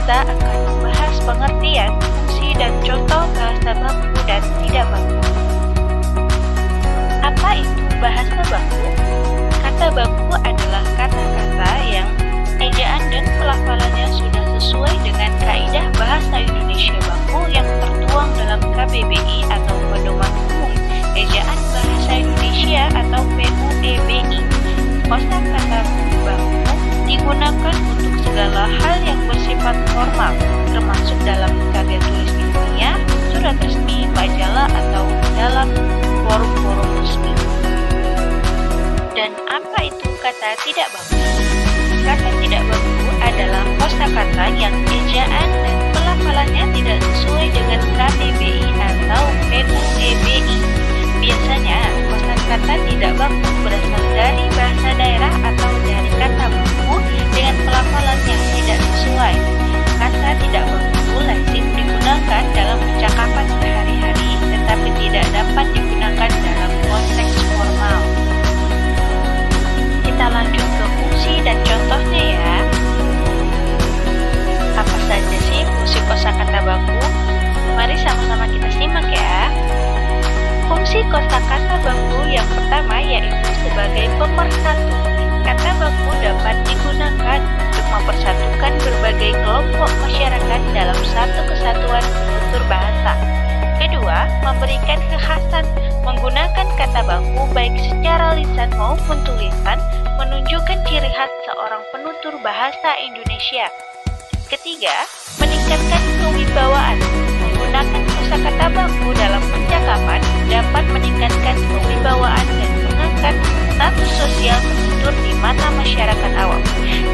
kita akan membahas pengertian, fungsi, dan contoh bahasa baku dan tidak baku. Apa itu bahasa baku? Kata baku adalah kata-kata yang ejaan dan pelafalannya sudah sesuai dengan kaidah bahasa Indonesia baku yang tertuang dalam KBBI atau Pedoman Umum Ejaan Bahasa Indonesia atau PUEBI. Kosakata baku digunakan untuk segala hal yang bersifat formal, termasuk dalam karya tulis ilmiah, surat resmi, majalah, atau dalam forum-forum resmi. Dan apa itu kata tidak baku? Kata tidak baku adalah kosakata yang ejaan dan pelafalannya tidak sesuai dengan KBBI atau PUEBI. Biasanya, kosakata tidak baku berasal dari bahasa daerah atau dari kata baku dengan pelafalan yang tidak sesuai. Kata tidak baku lazim digunakan dalam percakapan sehari-hari, tetapi tidak dapat digunakan dalam konteks formal. Kita lanjut ke fungsi dan contohnya ya. Apa saja sih fungsi kosakata baku? Mari sama-sama kita simak ya. Fungsi kosakata baku yang pertama yaitu sebagai pemersatu. Kata baku dapat digunakan untuk mempersatukan berbagai kelompok masyarakat dalam satu kesatuan penutur bahasa. Kedua, memberikan kekhasan. Menggunakan kata baku baik secara lisan maupun tulisan menunjukkan ciri khas seorang penutur bahasa Indonesia. Ketiga, meningkatkan kewibawaan. Menggunakan kosakata baku dalam percakapan dapat meningkatkan kewibawaan dan mengangkat status sosial penutur di mata masyarakat awam.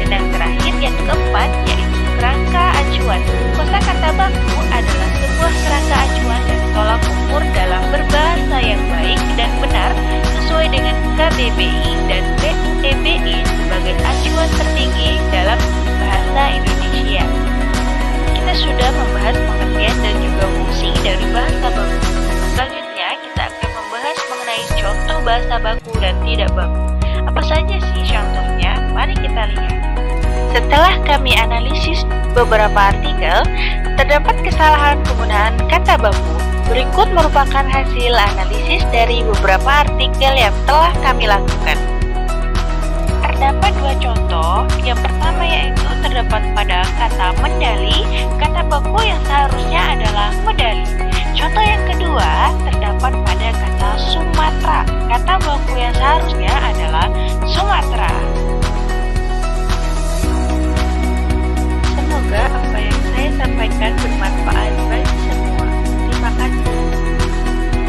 Dan yang terakhir, yang keempat, yaitu kerangka acuan. Kosakata baku adalah sebuah kerangka acuan dan tolak ukur dalam berbahasa yang baik dan benar sesuai dengan KBBI dan PUEBI sebagai acuan tertinggi dalam bahasa Indonesia. Kita sudah membahas pengertian dan juga fungsi dari bahasa baku. Selanjutnya, kita akan membahas mengenai contoh bahasa baku dan tidak baku. Apa saja sih contohnya? Mari kita lihat. Setelah kami analisis beberapa artikel, terdapat kesalahan penggunaan kata baku. Berikut merupakan hasil analisis dari beberapa artikel yang telah kami lakukan. Terdapat dua contoh. Yang pertama yaitu terdapat pada kata mendali, kata baku yang seharusnya adalah medali. Contoh yang kedua terdapat pada kata Sumatera, kata baku yang seharusnya